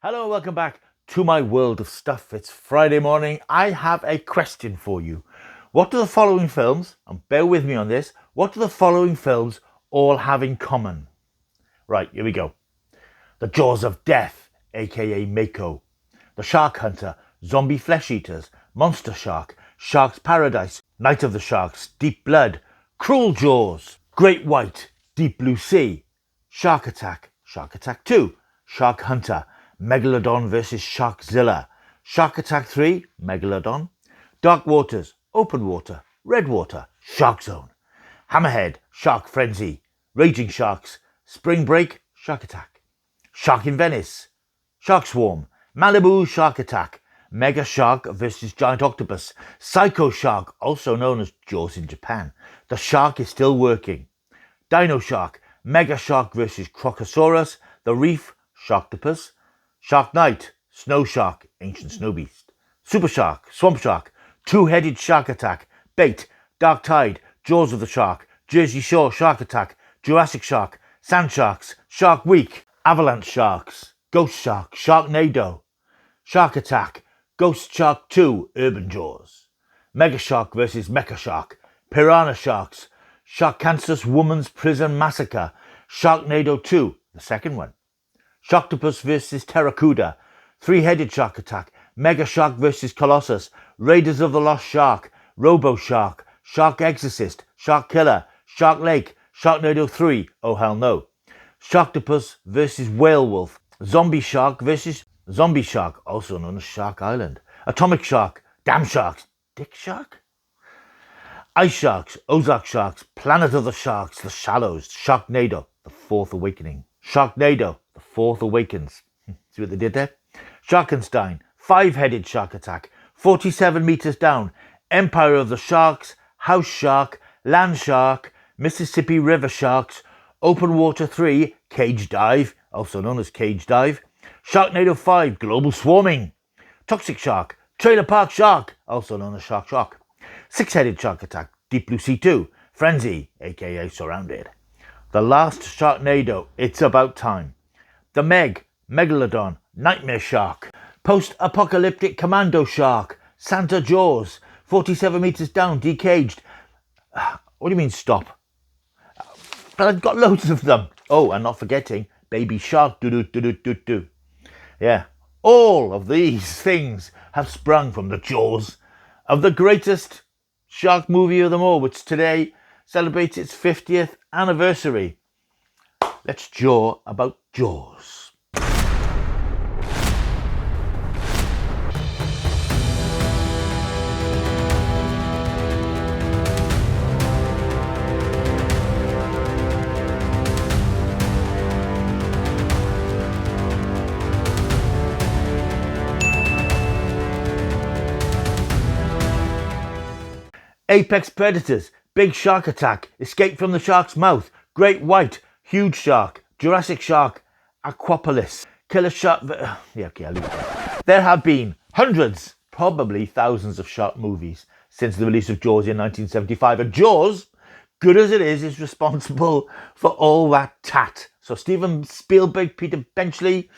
Hello and welcome back to my world of stuff. It's Friday morning. I have a question for you. What do the following films, and bear with me on this, what do the following films all have in common? Right, here we go. The Jaws of Death, aka Mako. The Shark Hunter, Zombie Flesh Eaters, Monster Shark, Shark's Paradise, Night of the Sharks, Deep Blood, Cruel Jaws, Great White, Deep Blue Sea, Shark Attack 2, Shark Hunter, Megalodon vs. Sharkzilla, Shark Attack 3, Megalodon, Dark Waters, Open Water, Red Water, Shark Zone, Hammerhead, Shark Frenzy, Raging Sharks, Spring Break, Shark Attack, Shark in Venice, Shark Swarm, Malibu Shark Attack, Mega Shark vs. Giant Octopus, Psycho Shark, also known as Jaws in Japan, The Shark is Still Working, Dino Shark, Mega Shark vs. Crocosaurus, The Reef, Sharktopus, Shark Knight, Snow Shark, Ancient Snow Beast, Super Shark, Swamp Shark, Two-Headed Shark Attack, Bait, Dark Tide, Jaws of the Shark, Jersey Shore Shark Attack, Jurassic Shark, Sand Sharks, Shark Week, Avalanche Sharks, Ghost Shark, Sharknado, Shark Attack, Ghost Shark 2, Urban Jaws, Mega Shark vs. Mecha Shark, Piranha Sharks, Sharkansas Woman's Prison Massacre, Sharknado 2, the second one, Sharktopus vs. Terracuda, Three-Headed Shark Attack, Mega Shark vs. Colossus, Raiders of the Lost Shark, Robo Shark, Shark Exorcist, Shark Killer, Shark Lake, Sharknado 3, oh hell no, Sharktopus vs. Whale Wolf, Zombie Shark vs. Zombie Shark, also known as Shark Island, Atomic Shark, Damn Sharks, Dick Shark? Ice Sharks, Ozark Sharks, Planet of the Sharks, The Shallows, Sharknado, The Fourth Awakening, Sharknado, The Fourth Awakens. See what they did there? Sharkenstein, Five-Headed Shark Attack, 47 meters down, Empire of the Sharks, House Shark, Land Shark, Mississippi River Sharks, Open Water 3, Cage Dive, also known as Cage Dive, Sharknado 5, Global Swarming, Toxic Shark, Trailer Park Shark, also known as Shark Shock, Six-Headed Shark Attack, Deep Blue Sea 2, Frenzy, aka Surrounded, The Last Sharknado, It's About Time, The Megalodon, Nightmare Shark, Post-Apocalyptic Commando Shark, Santa Jaws, 47 meters down, Decaged. What do you mean stop? But I've got loads of them. Oh, and not forgetting Baby Shark, do. Yeah, all of these things have sprung from the jaws of the greatest shark movie of them all, which today celebrates its 50th anniversary. Let's jaw about Jaws. Apex Predators, Big Shark Attack, Escape from the Shark's Mouth, Great White, Huge Shark, Jurassic Shark, Aquapolis, Killer Shark... I'll leave it there. There have been hundreds, probably thousands of shark movies since the release of Jaws in 1975. And Jaws, good as it is responsible for all that tat. So Steven Spielberg, Peter Benchley,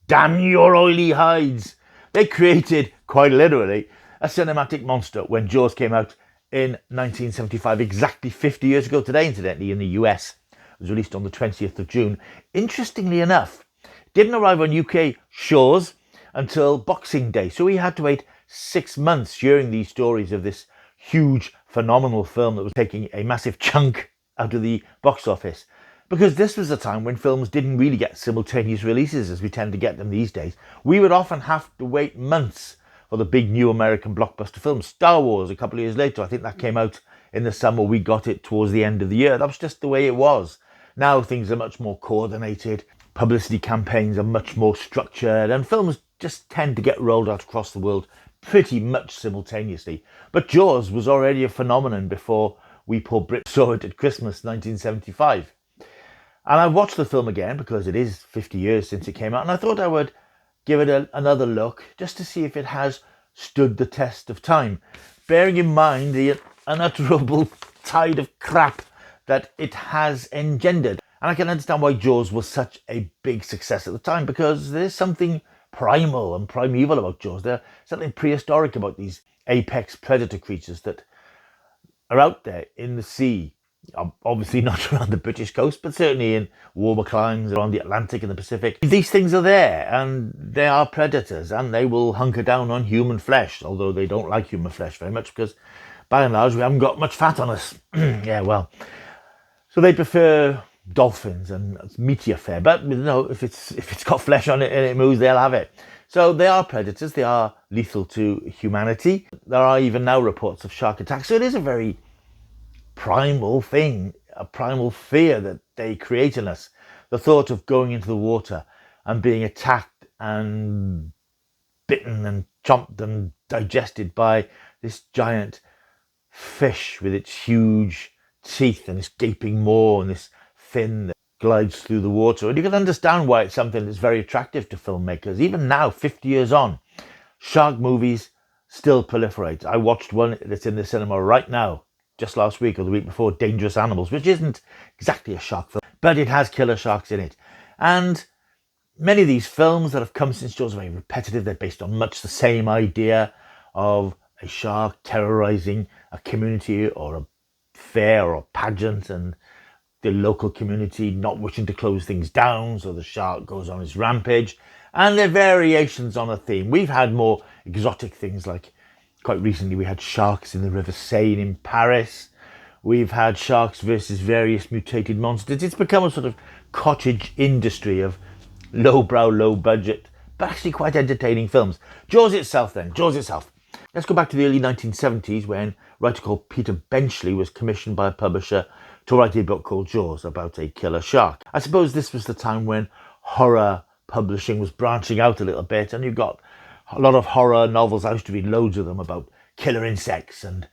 damn your oily hides. They created, quite literally, a cinematic monster when Jaws came out in 1975, exactly 50 years ago today, incidentally, in the US. It was released on the 20th of June. Interestingly enough, didn't arrive on UK shores until Boxing Day, so we had to wait 6 months hearing these stories of this huge, phenomenal film that was taking a massive chunk out of the box office. Because this was a time when films didn't really get simultaneous releases as we tend to get them these days. We would often have to wait months for the big new American blockbuster films. Star Wars, a couple of years later, I think that came out in the summer. We got it towards the end of the year. That was just the way it was. Now things are much more coordinated. Publicity campaigns are much more structured, and films just tend to get rolled out across the world pretty much simultaneously. But Jaws was already a phenomenon before we poor Brits saw it at Christmas 1975. And I watched the film again because it is 50 years since it came out, and I thought I would give it another look just to see if it has stood the test of time, bearing in mind the unutterable tide of crap that it has engendered. And I can understand why Jaws was such a big success at the time, because there's something primal and primeval about Jaws. There's something prehistoric about these apex predator creatures that are out there in the sea. Obviously not around the British coast, but certainly in warmer climes around the Atlantic and the Pacific. These things are there, and they are predators, and they will hunker down on human flesh, although they don't like human flesh very much because, by and large, we haven't got much fat on us. Yeah, well, so they prefer dolphins and meatier fare, but if it's got flesh on it and it moves, they'll have it. So they are predators. They are lethal to humanity. There are even now reports of shark attacks. So it is a very primal thing, a primal fear that they create in us. The thought of going into the water and being attacked and bitten and chomped and digested by this giant fish with its huge teeth and this gaping maw and this fin that glides through the water. And you can understand why it's something that's very attractive to filmmakers. Even now, 50 years on, shark movies still proliferate. I watched one that's in the cinema right now, just last week or the week before, Dangerous Animals, which isn't exactly a shark film, but it has killer sharks in it. And many of these films that have come since Jaws are very repetitive. They're based on much the same idea of a shark terrorizing a community or a fair or a pageant, and the local community not wishing to close things down, so the shark goes on its rampage. And they're variations on a theme. We've had more exotic things, like quite recently we had sharks in the River Seine in Paris. We've had sharks versus various mutated monsters. It's become a sort of cottage industry of lowbrow, low budget, but actually quite entertaining films. Jaws itself. Let's go back to the early 1970s when a writer called Peter Benchley was commissioned by a publisher to write a book called Jaws about a killer shark. I suppose this was the time when horror publishing was branching out a little bit, and you got a lot of horror novels. I used to read loads of them about killer insects and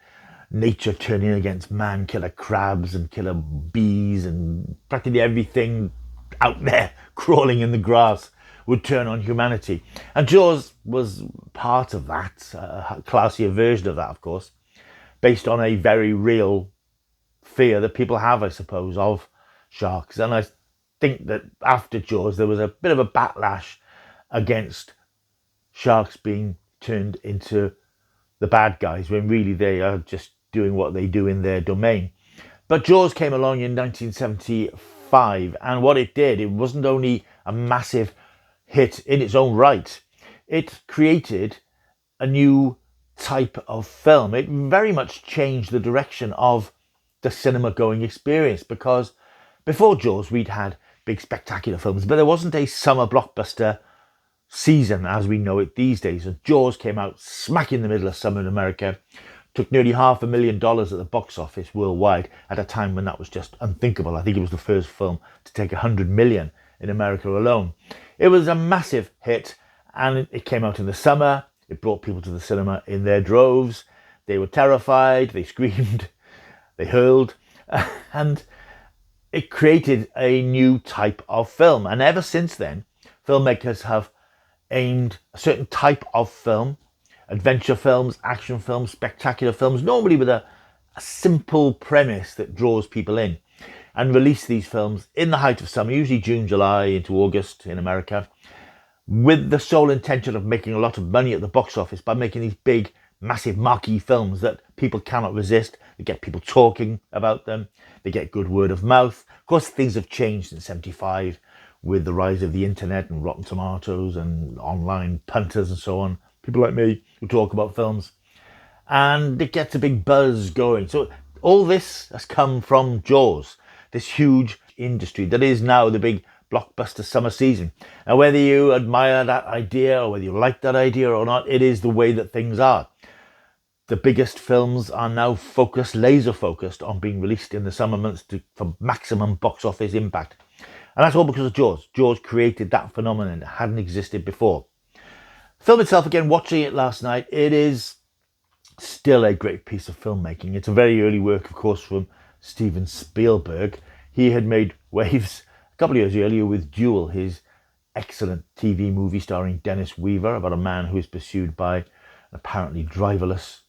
nature turning against man, killer crabs and killer bees, and practically everything out there crawling in the grass would turn on humanity. And Jaws was part of that, a classier version of that, of course, based on a very real fear that people have, I suppose, of sharks. And I think that after Jaws, there was a bit of a backlash against sharks being turned into the bad guys, when really they are just doing what they do in their domain. But Jaws came along in 1975, and what it did, it wasn't only a massive hit in its own right, it created a new type of film. It very much changed the direction of the cinema going experience, because before Jaws we'd had big spectacular films, but there wasn't a summer blockbuster season as we know it these days. And Jaws came out smack in the middle of summer in America, took nearly $500,000 at the box office worldwide at a time when that was just unthinkable. I think it was the first film to take 100 million in America alone. It was a massive hit, and it came out in the summer. It brought people to the cinema in their droves. They were terrified, they screamed, they hurled, and it created a new type of film. And ever since then, filmmakers have aimed a certain type of film, adventure films, action films, spectacular films, normally with a simple premise that draws people in, and release these films in the height of summer, usually June, July into August in America, with the sole intention of making a lot of money at the box office by making these big, massive marquee films that people cannot resist. They get people talking about them. They get good word of mouth. Of course, things have changed since 75 with the rise of the internet and Rotten Tomatoes and online punters and so on. People like me who talk about films. And it gets a big buzz going. So all this has come from Jaws, this huge industry that is now the big blockbuster summer season. And whether you admire that idea or whether you like that idea or not, it is the way that things are. The biggest films are now laser focused on being released in the summer months for maximum box office impact. And that's all because of Jaws. Jaws created that phenomenon that hadn't existed before. The film itself, again, watching it last night, it is still a great piece of filmmaking. It's a very early work, of course, from Steven Spielberg. He had made waves a couple of years earlier with Duel, his excellent TV movie starring Dennis Weaver about a man who is pursued by an apparently driverless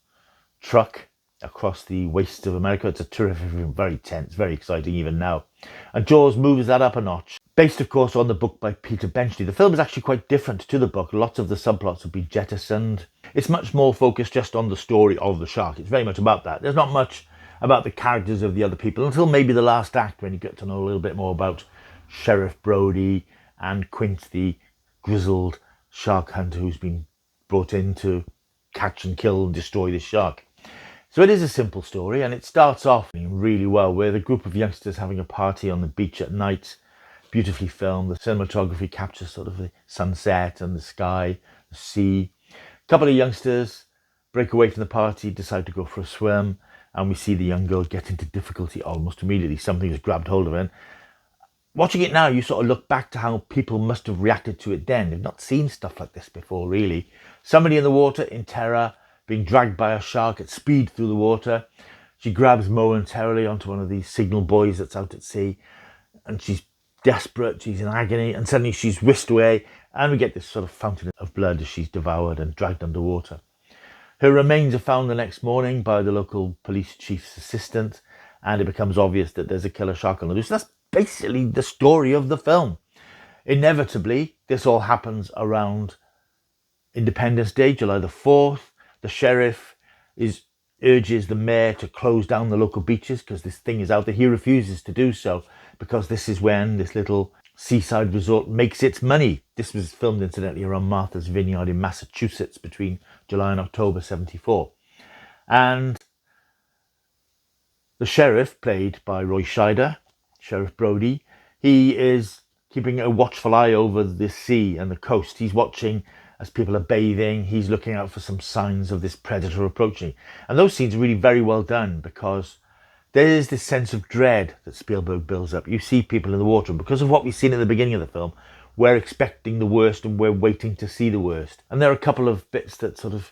truck across the wastes of America. It's a terrific film, very tense, very exciting even now. And Jaws moves that up a notch. Based, of course, on the book by Peter Benchley. The film is actually quite different to the book. Lots of the subplots have been jettisoned. It's much more focused just on the story of the shark. It's very much about that. There's not much about the characters of the other people until maybe the last act, when you get to know a little bit more about Sheriff Brody and Quint, the grizzled shark hunter who's been brought in to catch and kill and destroy this shark. So it is a simple story, and it starts off really well with a group of youngsters having a party on the beach at night. Beautifully filmed. The cinematography captures sort of the sunset and the sky, the sea. A couple of youngsters break away from the party, decide to go for a swim, and we see the young girl get into difficulty almost immediately. Something has grabbed hold of her. And watching it now, you sort of look back to how people must have reacted to it then. They've not seen stuff like this before, really. Somebody in the water in terror, being dragged by a shark at speed through the water. She grabs momentarily onto one of these signal buoys that's out at sea, and she's desperate, she's in agony, and suddenly she's whisked away, and we get this sort of fountain of blood as she's devoured and dragged underwater. Her remains are found the next morning by the local police chief's assistant, and it becomes obvious that there's a killer shark on the loose. That's basically the story of the film. Inevitably, this all happens around Independence Day, July the 4th. The sheriff urges the mayor to close down the local beaches because this thing is out there. He refuses to do so because this is when this little seaside resort makes its money. This was filmed, incidentally, around Martha's Vineyard in Massachusetts between July and October 74. And the sheriff, played by Roy Scheider, Sheriff Brody, he is keeping a watchful eye over the sea and the coast. He's watching as people are bathing. He's looking out for some signs of this predator approaching. And those scenes are really very well done because there is this sense of dread that Spielberg builds up. You see people in the water, and because of what we've seen at the beginning of the film, we're expecting the worst and we're waiting to see the worst. And there are a couple of bits that sort of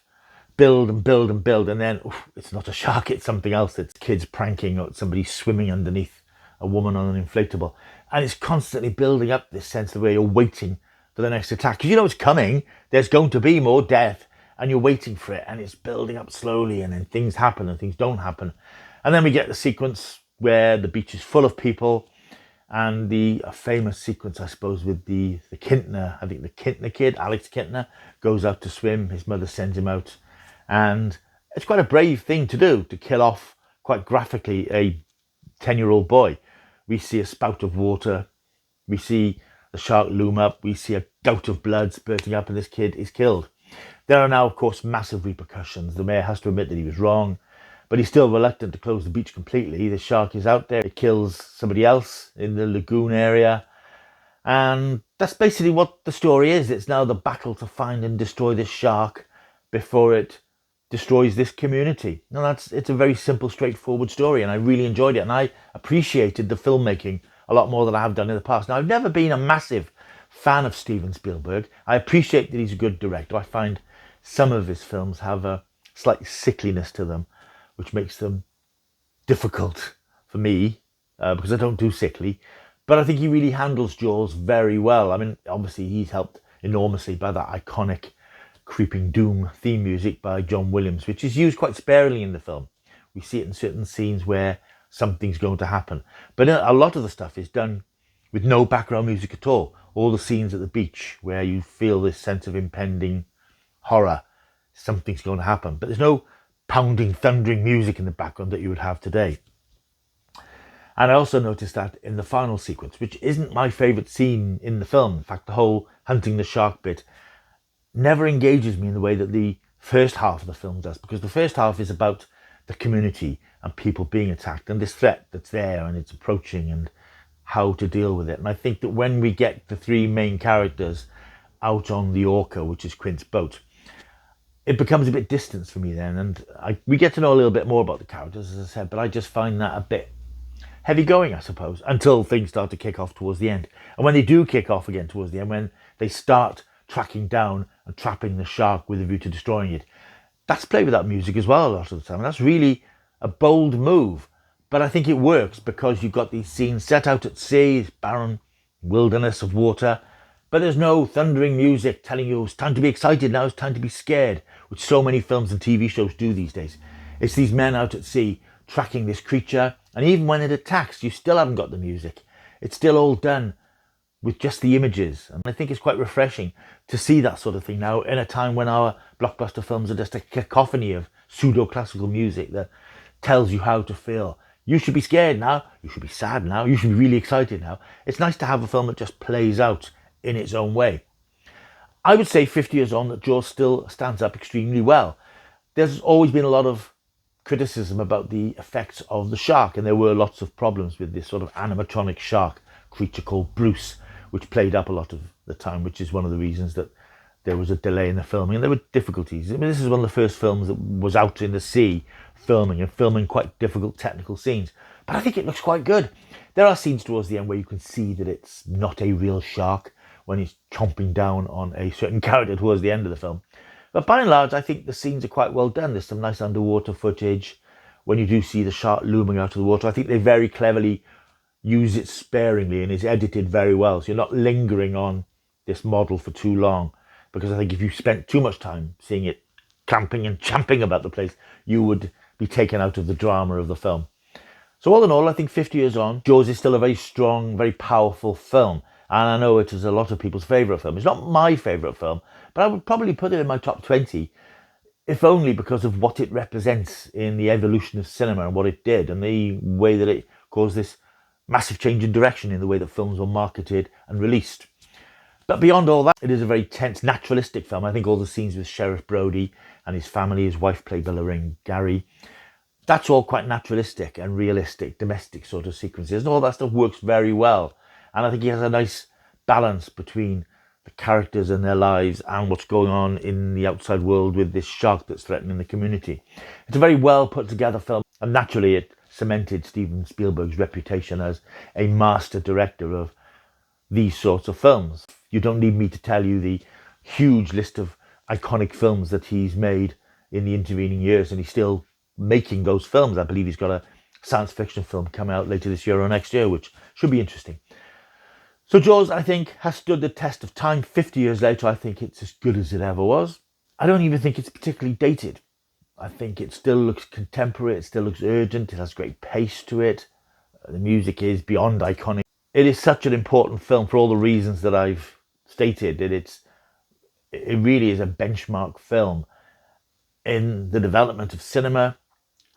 build and build and build, and then it's not a shark, it's something else. It's kids pranking or somebody swimming underneath a woman on an inflatable. And it's constantly building up this sense of where you're waiting for the next attack. Because you know it's coming, there's going to be more death, and you're waiting for it, and it's building up slowly, and then things happen and things don't happen. And then we get the sequence where the beach is full of people, and a famous sequence, I suppose, with the Kintner, I think the Kintner kid, Alex Kintner, goes out to swim. His mother sends him out. And it's quite a brave thing to do, to kill off, quite graphically, a 10-year-old boy. We see a spout of water. We see the shark loom up. We see a gout of blood spurting up, and this kid is killed. There are now, of course, massive repercussions. The mayor has to admit that he was wrong, but he's still reluctant to close the beach completely. The shark is out there. It kills somebody else in the lagoon area. And that's basically what the story is. It's now the battle to find and destroy this shark before it destroys this community. No, it's a very simple, straightforward story, and I really enjoyed it. And I appreciated the filmmaking a lot more than I have done in the past. Now, I've never been a massive fan of Steven Spielberg. I appreciate that he's a good director. I find some of his films have a slight sickliness to them, which makes them difficult for me because I don't do sickly. But I think he really handles Jaws very well. I mean, obviously he's helped enormously by that iconic Creeping Doom theme music by John Williams, which is used quite sparingly in the film. We see it in certain scenes where something's going to happen. But a lot of the stuff is done with no background music at all. All the scenes at the beach where you feel this sense of impending horror, something's going to happen. But there's no pounding, thundering music in the background that you would have today. And I also noticed that in the final sequence, which isn't my favourite scene in the film. In fact, the whole hunting the shark bit never engages me in the way that the first half of the film does, because the first half is about the community and people being attacked and this threat that's there and it's approaching and how to deal with it. And I think that when we get the three main characters out on the Orca, which is Quint's boat, it becomes a bit distant for me then. And we get to know a little bit more about the characters, as I said, but I just find that a bit heavy going, I suppose, until things start to kick off towards the end. And when they do kick off again towards the end, when they start tracking down and trapping the shark with a view to destroying it, that's played without music as well a lot of the time. And that's really a bold move. But I think it works because you've got these scenes set out at sea, this barren wilderness of water, but there's no thundering music telling you it's time to be excited, now it's time to be scared, which so many films and TV shows do these days. It's these men out at sea tracking this creature, and even when it attacks, you still haven't got the music. It's still all done with just the images. And I think it's quite refreshing to see that sort of thing now in a time when our blockbuster films are just a cacophony of pseudo-classical music that tells you how to feel. You should be scared now, you should be sad now, you should be really excited now. It's nice to have a film that just plays out in its own way. I would say 50 years on that Jaws still stands up extremely well. There's always been a lot of criticism about the effects of the shark, and there were lots of problems with this sort of animatronic shark creature called Bruce, which played up a lot of the time, which is one of the reasons that there was a delay in the filming, and there were difficulties. I mean, this is one of the first films that was out in the sea filming quite difficult technical scenes, but I think it looks quite good. There are scenes towards the end where you can see that it's not a real shark when he's chomping down on a certain character towards the end of the film. But by and large, I think the scenes are quite well done. There's some nice underwater footage when you do see the shark looming out of the water. I think they very cleverly use it sparingly and it's edited very well. So you're not lingering on this model for too long, because I think if you spent too much time seeing it camping and champing about the place, you would be taken out of the drama of the film. So all in all, I think 50 years on, Jaws is still a very strong, very powerful film. And I know it is a lot of people's favourite film. It's not my favourite film, but I would probably put it in my top 20, if only because of what it represents in the evolution of cinema and what it did and the way that it caused this massive change in direction in the way that films were marketed and released. But beyond all that, it is a very tense, naturalistic film. I think all the scenes with Sheriff Brody and his family, his wife played by Lorraine Gary, that's all quite naturalistic and realistic, domestic sort of sequences. And all that stuff works very well. And I think he has a nice balance between the characters and their lives and what's going on in the outside world with this shark that's threatening the community. It's a very well put together film, and naturally it cemented Steven Spielberg's reputation as a master director of these sorts of films. You don't need me to tell you the huge list of iconic films that he's made in the intervening years, and he's still making those films. I believe he's got a science fiction film coming out later this year or next year, which should be interesting. So Jaws, I think, has stood the test of time. 50 years later, I think it's as good as it ever was. I don't even think it's particularly dated. I think it still looks contemporary, it still looks urgent, it has great pace to it. The music is beyond iconic. It is such an important film for all the reasons that I've stated. It really is a benchmark film in the development of cinema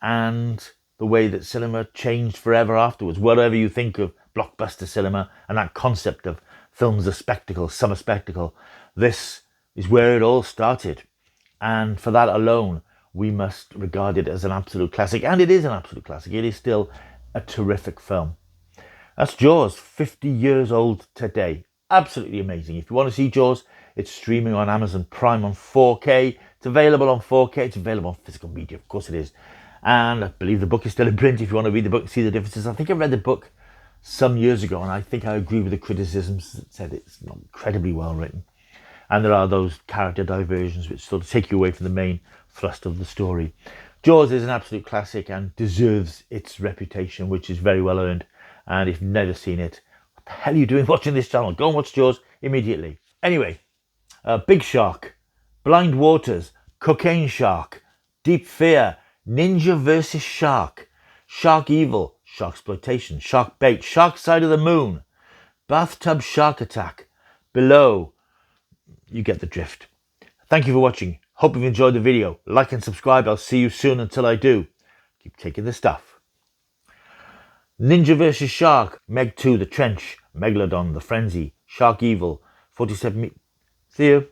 and the way that cinema changed forever afterwards. Whatever you think of blockbuster cinema and that concept of films as spectacle, summer spectacle, this is where it all started. And for that alone, we must regard it as an absolute classic. And it is an absolute classic. It is still a terrific film. That's Jaws, 50 years old today. Absolutely amazing. If you want to see Jaws, it's streaming on Amazon Prime on 4K. It's available on 4K. It's available on physical media. Of course it is. And I believe the book is still in print if you want to read the book and see the differences. I think I read the book some years ago, and I think I agree with the criticisms that said it's not incredibly well written. And there are those character diversions which sort of take you away from the main thrust of the story. Jaws is an absolute classic and deserves its reputation, which is very well earned. And if you've never seen it, what the hell are you doing watching this channel? Go and watch Jaws immediately. Anyway, Big Shark, Blind Waters, Cocaine Shark, Deep Fear, Ninja vs. Shark, Shark Evil, Shark Exploitation, Shark Bait, Shark Side of the Moon, Bathtub Shark Attack, Below. You get the drift. Thank you for watching. Hope you've enjoyed the video. Like and subscribe. I'll see you soon. Until I do, keep taking the stuff. Ninja vs. Shark, Meg 2, The Trench, Megalodon, The Frenzy, Shark Evil, 47 See you.